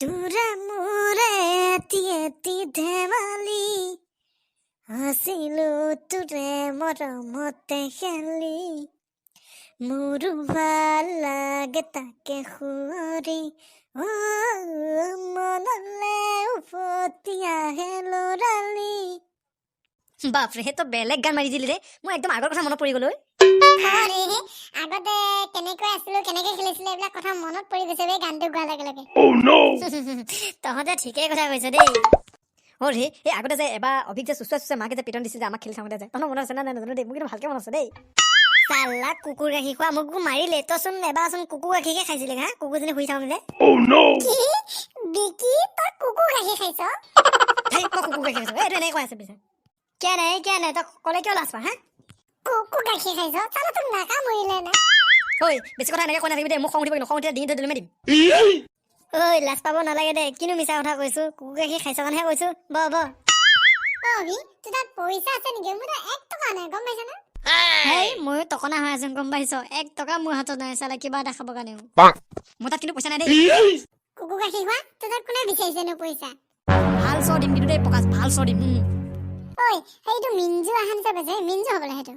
তোৰে মোৰে এটি এটি ধেমালি আছিলো তোৰে মৰমতে খেলি মোৰো ভাল লাগে তাকে সুঁৱৰি মনলে উভতি আহে লৰালি। বাপৰে তো বেলেগ গান মাৰি দিলি ৰে, মই একদম আগৰ কথা মনত পৰি গ'ল। আগতে কেনেকৈ আছিলো কেনেকৈ খেলিছিলো এইবিলাক কথা মনত পৰি গৈছে বে গানটো গোৱাৰ লগে লগে। তহঁতে ঠিকেই কথা কৈছ দেই। ৰে এই আগতে যে এবাৰ অভিক যে চুচুৱাই মাকে যে পিটন দিছিল যে আমাক খেলি থাকোঁতে যে তহঁতৰ মনত আছে না নাজানো দেই, মোৰ কিন্তু ভালকে মনত আছে দেই। চাল্লা কুকুৰ গাখীৰ খোৱা মোকো মাৰিলে, তইচোন এবাৰচোন কুকুৰ গাখীৰকে খাইছিলি হা, কুকুৰজনী শুই থাকোঁতে। বিকি তই কুকুৰ গাখীৰ খাইছ? তই কুকুৰ গাখীৰ খাইছ এইটো এনেকৈ আছে পিছে কিয় নাই তই ক'লে কিয় লাজ পা হা? কুকুৰ গাখীৰ খাইছ চালা তোক নাকা মৰিলে নে? ঐ বেছি কথা এনেকৈ কৈ নাথাকিবি দেই, মোক খং উঠিব কিন্তু খং উঠিলে ডিঙিতে দলিমাই দিম। ঐ লাজ পাব নালাগে দেই, কিনো মিছা কথা কৈছো, কুকুৰ গাখীৰ খাইছ কাৰণেহে কৈছো। ব অভি তোৰ তাত পইচা আছে নেকি? মোৰ তাত 1 টকা নাই গম পাইছ না? হেই ময়ো টকনা হৈ আছো গম পাইছ, 1 টকা মোৰ হাতত নাই চালা কিবা এটা খাব কাৰণেও। মোৰ তাত কিন্তু পইচা নাই দেই। কুকুৰ গাখীৰ খোৱা তোৰ তাত কোনে বিচাৰিছে নো পইচা? ভাল চৰ দিম কিন্তু দেই প্ৰকাশ, ভাল চৰ দিম। ঐ সেইটো মিঞ্জু আহান যে বেজে মিঞ্জু হ'বলে সেইটো।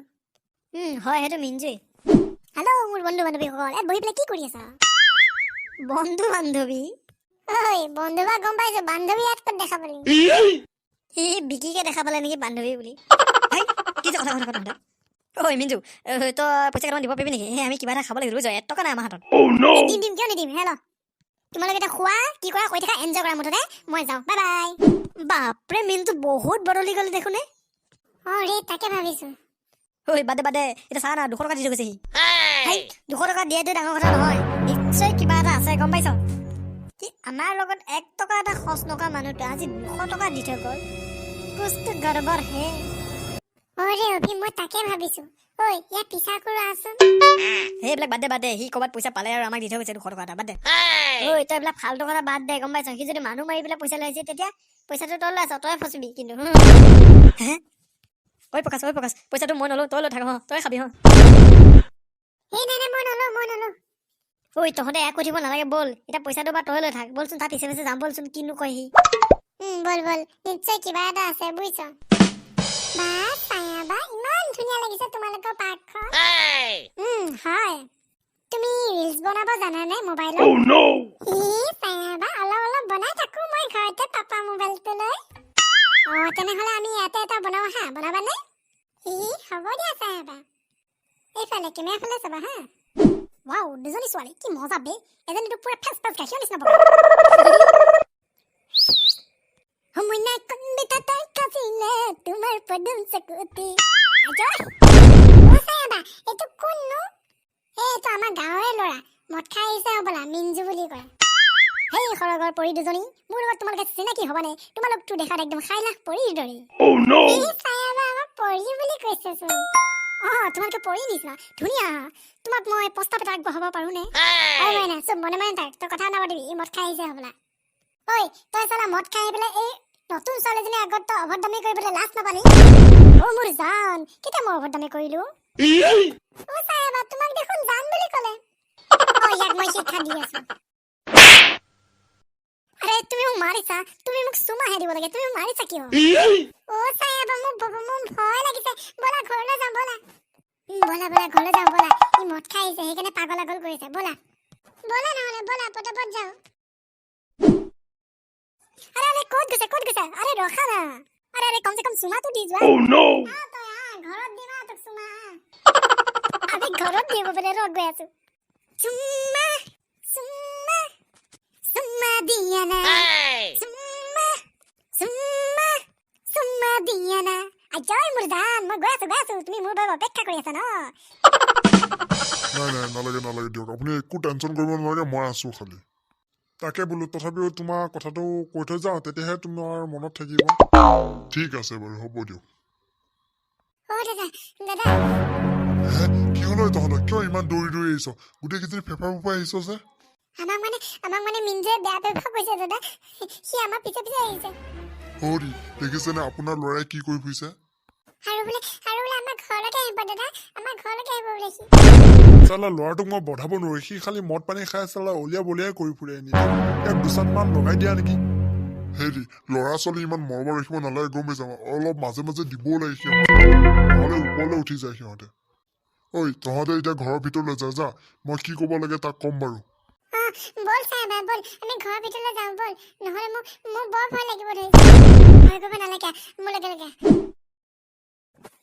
হয় সেইটো মিঞ্জুই। হেল্ল' মোৰ বন্ধু বান্ধৱীসকল, ইয়াত বহি পেলাই কি কৰি আছা? বন্ধু বান্ধৱী? ঐ বন্ধু বা গম পাইছো, বান্ধৱী ইয়াত ক'ত দেখা পালি? সি বিকিকে দেখা পালে নেকি বান্ধৱী বুলি। কি যে কথা কথা ঐ মিঞ্জু তই পইচা কেইটামান দিব পাৰিবি নেকি? আমি কিবা এটা খাব লাগিব, 1 টকা নাই আমাৰ হাতত। দিম কিয় নিদিম। হেল্ল' তোমালোকে এতিয়া খোৱা কি কৰা কৈ থাকা, এনজয় কৰা মুঠতে, মই যাওঁ বাই বাই। বাপৰে মিনটো বহুত বদলি গ'ল দেখোন। ৰে তাকে ভাবিছো। ঐ বাদে এতিয়া চা না 200 টকা দি থৈ গৈছে সি। 200 টকা দিয়াটো ডাঙৰ কথা নহয়, নিশ্চয় কিবা এটা আছে গম পাইছ। কি আমাৰ লগত 1 টকা এটা খৰচ নকৰা মানুহটো আজি 200 টকা দি থৈ গ'ল, কুছটো গড়বড় হে। ৰে অভি মই তাকে ভাবিছো, ঐ ইয়াত পিছা কৰো আছোন। সেইবিলাক বাদ দে সি ক'ৰবাত পইচা পালে আৰু আমাক দি থৈ গৈছে 200 টকা এটা, বাদ দে। ঐ তই এইবিলাক ফাল্টু কথা বাদ দে গম পাইছ, সি যদি মানুহ মাৰি পেলাই পইচা লৈ আহিছে তেতিয়া পইচাটো তই লৈ আছ, তই ফচিবি কিন্তু। হে ঐ প্ৰকাশ পইচাটো মই নলওঁ, তই লৈ থাক তই খাবি। নাই মই নলওঁ। ঐ তহঁতে এক উঠিব নালাগে, বল এতিয়া পইচাটো বা তই লৈ থাক, বলচোন তাৰ পিছে পিছে যাম বলচোন, কিনো কয় সি। বল নিশ্চয় কিবা এটা আছে বুজিছ। ইমান ধুনীয়া লাগিছে তোমালোকৰ পাৰ্কখন। হয় তুমি ৰিলছ বনাব জানানে মোবাইলত? অলপ বনাই থাকো মই ঘৰতে পাপা মোবাইলটো লৈ। তেনেহলে আমি ইয়াতে এটা বনাও হা, বনাবানে? হ'ব দিয়া চায়াবা, এইফালে কেমেৰা ফালে চাবা হা। ৱাও দুজনী ছোৱালী কি মজা বে, এজনীটো পুৰা ফেচ গাখীৰ নিচিনা বগা। সমুনা কণ্ডিতা তাই কাজিলে তোমাৰ পদুম চকুতি। এইটো কোননো? এইটো আমাৰ গাঁৱৰে ল'ৰা, মদ খাই আহিছে হ'বলা, মিঞ্জু বুলি কয়। হেই সৰগৰ পৰি দুজনী, মোৰ লগত তোমালোকে চিনাকি হ'বানে? তোমালোকতো দেখাত একদম 6 লাখ পৰিৰ দৰে। আমাক পৰি বুলি কৈছেচোন। তোমালোকে পৰি নিচিনা ধুনীয়া, তোমাক মই প্ৰস্তাৱ এটা আগবঢ়াব পাৰোনে? চব মনে তাক তই কথা নাপাতিবি, ই মদ খাই আহিছে হ'বলা। ঐ তই চালা মদ খাই আহি পেলাই এই নতুন ছোৱালীজনী আগত তই অভদ্ৰামি কৰিবলৈ লাজ নাপালি? মোৰ জান কেতিয়া মই অভদ্ৰামি কৰিলো? তোমাক দেখোন জান বুলি ক'লে। ইয়াক মই শিক্ষা দি আছো। আৰে তুমি মোক মাৰিছা, তুমি মোক চুমাহে দিব লাগে, তুমি মাৰিছা কিয়? মোৰ ভয় লাগিছে, ব'লা ঘৰলৈ যাওঁ ব'লা। ব'লা ঘৰলৈ যাওঁ ব'লা, ই মদ খাই আহিছে সেইকাৰণে পাগল কৰিছে, ব'লা নহ'লে ব'লা পটাপট যাওঁ। আৰে ক'ত গৈছে? আৰে ৰখা না, আৰে কমচে কম চুমাটো দি যোৱা। ঘৰত দিবা তোক চুমা। আমি ঘৰত দিব পেলাই ৰদ গৈ আছো। চুমা দিয়া না, চুমা দিয়া না। আজয় মোৰ জান, মই গৈ আছো, তুমি মোৰ বাবে অপেক্ষা কৰি আছা ন? নাই নালাগে দিয়ক, আপুনি একো টেনচন কৰিব নালাগে, মই আছো খালি। তাকে বোলো তথাপিও তোমাৰ কথাটো কৈ থৈ যাওঁ, তেতিয়াহে তোমাৰ মনত থাকিব। ঠিক আছে বাৰু, হ'ব দিয়ক। দাদা কি হ'ল তহঁতৰ, কিয় ইমান দৌৰি আহিছ? গোটেই কেইজনী ফেফাৰ ফুফাই আহিছ যে? আমাক মানে মিঞ্জুৱে বেয়া ব্যৱহাৰ কৰিছে দাদা, সি আমাৰ পিছে আহিছে। দেখিছেনে আপোনাৰ ল'ৰাই কি কৰি ফুৰিছে? আৰু বোলে আমাৰ ঘৰ ঘৰলৈকে আহিব দাদা আমাৰ ঘৰলৈকে আহিব বুলিছি চালা ল'ৰাটোক মই বধাব নোৱাৰো সি খালি মদ পানী খাই চালা উলিয়া বলিয়াই কৰি ফুৰে এনি এক দুচানমান লগাই দিয়া নেকি হেৰি ল'ৰা ছোৱালী ইমান মৰমৰ ৰাখিব নালাগে গম পাইছা অলপ মাজে মাজে দিবও লাগে সিহঁতে নহ'লে ওপৰলৈ উঠি যায় সিহঁতে ঐ তহঁতে এতিয়া ঘৰৰ ভিতৰলৈ যা মই কি ক'ব লাগে তাক ক'ম বাৰু বল সাহেব বল আমি ঘৰৰ ভিতৰলৈ যাওঁ বল নহ'লে মোৰ বৰ ভয় লাগিব ধৰিছে ভয় কৰিব নালাগে মোৰ লগে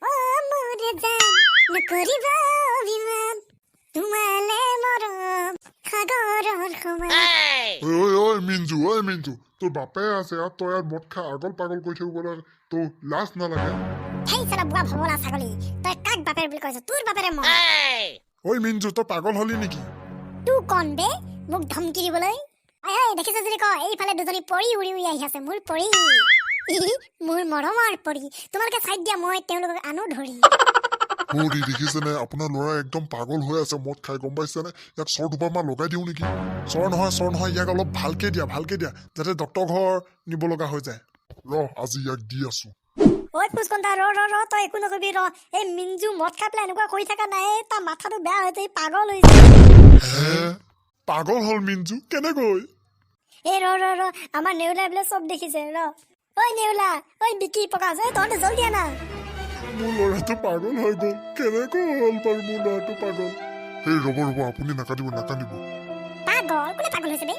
অ মোৰ জান নকৰিবা অভিমান তোমালে মৰম সাগৰৰ সমান ঐ মিঞ্জু তোৰ বাপে আছে আৰু তই ইয়াত মদ খাই আগল পাগল কৰি থাকিবলৈ তোৰ লাজ নালাগে হেই চালা বুঢ়া ভমলা ছাগলী তই কাক বাপেৰ বুলি কৈছ তোৰ বাপেৰে মই ঐ মিঞ্জু তই পাগল হলি নেকি তোৰ কন বে মোক ধমকি দিবলৈ দেখিছ যদি ক এইফালে দুজনী পৰি উৰি উৰি আহি আছে মোৰ পৰি মোৰ মৰমৰ পৰি তোমালোকে চাইড দিয়া মই তেওঁলোকক আনো ধৰি দেখিছেনে আপোনাৰ ল'ৰা একদম পাগল হৈ আছে মদ খাই গম পাইছেনে ইয়াক চৰ দুবাৰমান লগাই দিওঁ নেকি চৰ নহয় ইয়াক অলপ ভালকে দিয়া যাতে ডক্তৰ ঘৰ নিব লগা হৈ যায় আজি ইয়াক দি আছো ঐ পুষ্কন্তা ৰ তই একো নকবি ৰ এই মিঞ্জু মদ খাই পেলাই এনেকুৱা কৰি থকা নাই তাৰ মাথাটো বেয়া হৈছে পাগল হৈছে পাগল হল মিঞ্জু কেনেকৈ এই ৰ আমাৰ নেউলাই বোলে চব দেখিছে ৰ ঐ নেউলা ঐ বিকি প্ৰকাশ তহঁতে জলদি আনা মোৰ ল'ৰাটো পাগল হৈ গ'ল কেনেকৈ হ'ল বাৰু মোৰ ল'ৰাটো পাগল এই ৰ'ব আপুনি নাকাটিব পাগল কোনে পাগল হৈছে বে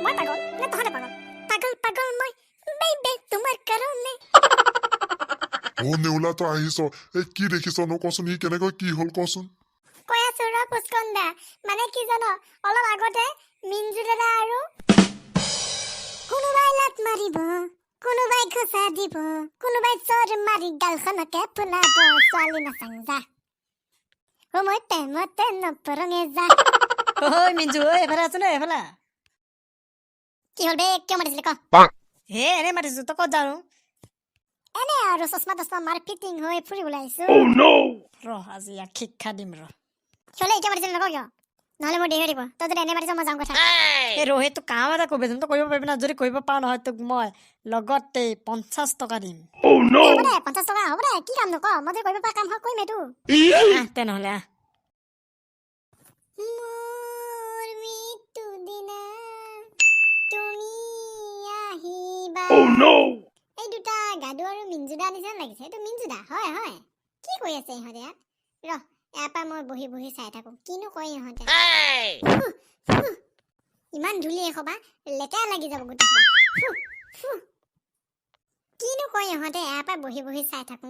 মই পাগল নে তহঁতে পাগল মই বে তোমাৰ কাৰণে নেউলা তই আহিছ এই কি দেখিছ নো কচোন সি কেনেকৈ কি হ'ল কচোন কৈ আছো ৰ পুষ্কন্দা মানে কি জান অলপ আগতে মিঞ্জু দাদা আৰু কোনোবাই লাত মাৰিব কোনোবাই ঘুচা দিব কোনোবাই চৰ মাৰি গালখনকে ফুলাব ছোৱালী নাচাং যা মই প্ৰেমতে নপৰঙে যা ঐ মিঞ্জু এফালে আছো ন এফালে কি হ'ল বে কিয় মাতিছিলি ক হে এনে মাতিছো তই ক'ত যাওঁ এনে আৰু চশমা মাৰি ফিটিং হৈ ফুৰিবলৈ আহিছো আজি ইয়াক শিক্ষা দিম চলে এতিয়া মাতিছিলি নক কিয় নহ'লে মোৰ দেৰি হৈ দিব তই যদি এনে মাতিছ মই যাওঁ কথা এই ৰহে তোক কাম এটা কৰিব তই কৰিব পাৰিবি না যদি কৰিব পাৰ নহয় তোক মই লগতে 50 টকা দিম 50 টকা হ'ব দে কি কাম নক মই যদি কৰিব পৰা কাম হয় কৰিম এইটো তেনেহ'লে মোৰ মৃত্যু দিনা তুমি আহিবা এই দুটা গাদু আৰু মিঞ্জুদা নিচিনা লাগিছে এইটো মিঞ্জুদা হয় কি কৈ আছে ইহঁতে ৰ ইয়াৰ পৰা মই বহি চাই থাকো কিনো কয় ইহঁতে ইমান ধূলি এসবা লেতেৰা লাগি যাব গোটেই কিনো কয় ইহঁতে ইয়াৰ পৰা বহি চাই থাকো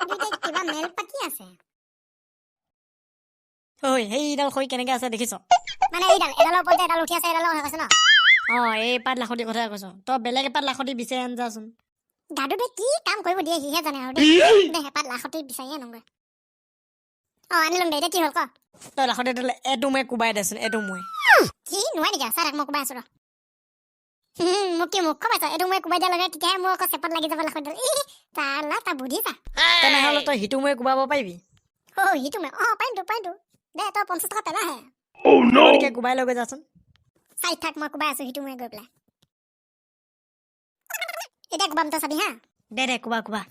দুইটাই কিবা মেল পাতি আছে ঐ সেইডাল খৰি কেনেকে আছে দেখিছ মানে এডালৰ ওপৰতে এডাল উঠি আছে এডালৰ কথা কৈছ ন এই পাত লাখতি কথা কৈছ তই বেলেগ এপাত লাখতি বিচাৰি আনজাচোন দাদুবে কি কাম কৰিব দিয়ে সিহে জানে আৰু দে এপাত লাখতি বিচাৰি আনোগৈ আনিলম দে এতিয়া কি হ'ল ক তই লাখতি দিলে এইটো মই কোবাই দেচোন এইটো মই কি নোৱাৰি নেকি চাই মই কোবাই আছো ৰ মোক কি মুখ পাইছ এইটো মই কোবাই দিয়া লগে তেতিয়াহে মোৰ আকৌ চেপত লাগি যাব লাখতি তাৰ বুদ্ধি চা তেনেহ'লে তই সিটো মই কোবাব পাৰিবি সিটো মই পাৰিমতো দে তই 50 টকা পেলাহে কোবাই লৈ গৈ যাচোন চাই থাক মই কোবাই আছো সিটো মই গৈ পেলাই এতিয়া কোবাম তই চাবি হা দে কোবা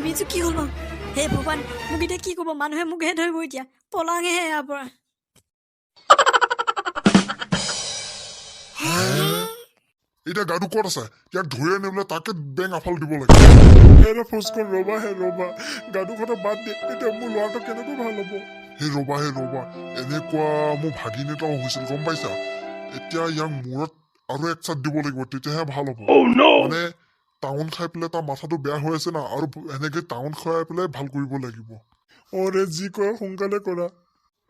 মিঞ্জু কি হ'ল বাৰু হে ভগৱান মোক এতিয়া কি ক'ব মানুহে মোকহে ধৰিব এতিয়া পলাঙেহে ইয়াৰ পৰা এতিয়া গাডু ক'ত আছে ইয়াক ধৰি আনিবলৈ তাকে বেং আফাল দিব লাগে ৰবা গাডু কথা বাদ দে এতিয়া মোৰ ল'ৰাটো কেনেকৈ ভাল হ'ব ৰবা এনেকুৱা মোৰ ভাগিন এটাও হৈছিল গম পাইছা এতিয়া ইয়াক মূৰত আৰু এক চাট দিব লাগিব তেতিয়াহে ভাল হ'ব মানে টাউন খাই পেলাই তাৰ মাথাটো বেয়া হৈ আছে না আৰু এনেকে টাউন খাই পেলাই ভাল কৰিব লাগিব যি কয় সোনকালে কৰা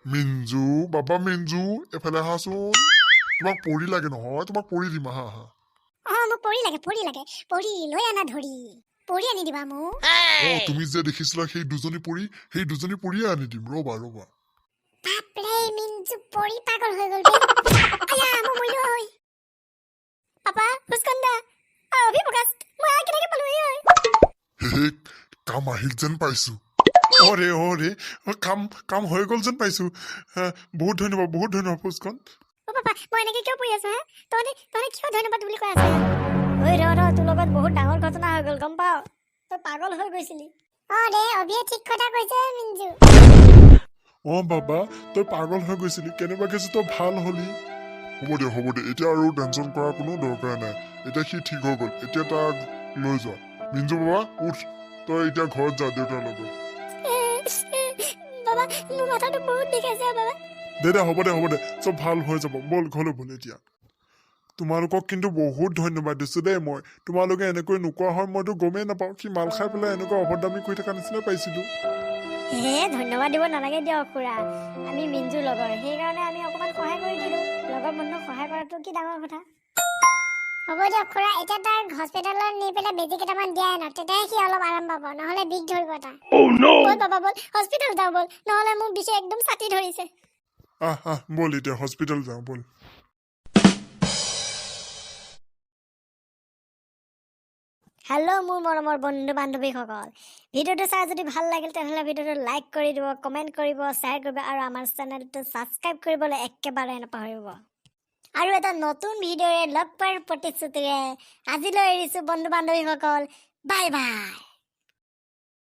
মিঞ্জু বাবা মিঞ্জু এফালে আহাচোন তোমাক পৰি লাগে নহয় তোমাক পৰি দিম আহা মোক পৰি লাগে পৰি লৈ আনা ধৰি পৰি আনি দিবা মোক তুমি যে দেখিছিলা সেই দুজনী পৰিয়ে আনি দিম ৰবা বাপৰে মিঞ্জু পৰি পাগল হৈ গ'ল মই মৰিলো ঐ পাপা পুষ্কন্দা অভিপ্ৰকাশ মই কেনেকে পালো কাম আহিল যেন পাইছো কাম হৈ গ'ল যেন পাইছো বহুত ধন্যবাদ পুষ্কন পাপা মই এনেকে কিয় পৰি আছো তহঁতে কিয় ধন্যবাদ বুলি কৈ আছে ঐ ৰ তোৰ লগত বহুত ডাঙৰ ঘটনা হৈ গ'ল গম পাৱ তই পাগল হৈ গৈছিলি দে অভিয়ে ঠিক কথা কৈছে মিঞ্জু বাবা তই পাগল হৈ গৈছিলি কেনেবাকে যে তই ভাল হলি হ'ব দে এতিয়া আৰু টেনচন কৰাৰ কোনো দৰকাৰ নাই এতিয়া সি ঠিক হৈ গ'ল এতিয়া তাক লৈ যোৱা মিঞ্জু বাবা উঠ তই এতিয়া ঘৰত যা দেউতাৰ লগত বাবা মোৰ মাথাটো বহুত বিষাইছে বাবা দে হ'ব দে চব ভাল হৈ যাব বল ঘৰলৈ বল এতিয়া তোমালোকক কিন্তু বহুত ধন্যবাদ দিছো দেই মই তোমালোকে এনেকৈ নোকোৱা হয় মইতো গমেই নাপাওঁ সি মাল খাই পেলাই এনেকুৱা অভদ্ৰামি কৰি থকা নিচিনা পাইছিলো ধন্যবাদ দিব নালাগে দিয়ক খুৰা আমি মিঞ্জুৰ লগৰ সেইকাৰণে আমি অকণমান সহায় কৰি দিলো লগৰ মানুহক সহায় কৰাটো কি ডাঙৰ কথা হ'ব দিয়ক খুৰা এতিয়া তাৰ হস্পিটেলত নি পেলাই বেজি কেইটামান দিয়াই ন তেতিয়াহে সি অলপ আৰাম পাব নহ'লে বিষ ধৰিব তাৰ বল বাবা বল হস্পিটেল যাওঁ বল নহ'লে মোৰ বিষে একদম ছাতি ধৰিছে বল এতিয়া হস্পিটেল যাওঁ বল হেল্ল' মোৰ মৰমৰ বন্ধু বান্ধৱীসকল ভিডিঅ'টো চাই যদি ভাল লাগিল তেনেহ'লে ভিডিঅ'টো লাইক কৰি দিব কমেণ্ট কৰিব শ্বেয়াৰ কৰিব আৰু আমাৰ চেনেলটো ছাবস্ক্ৰাইব কৰিবলৈ একেবাৰে নাপাহৰিব আৰু এটা নতুন ভিডিঅ'ৰে লগ পোৱাৰ প্ৰতিশ্ৰুতিৰে আজিলৈ এৰিছোঁ বন্ধু বান্ধৱীসকল বাই বাই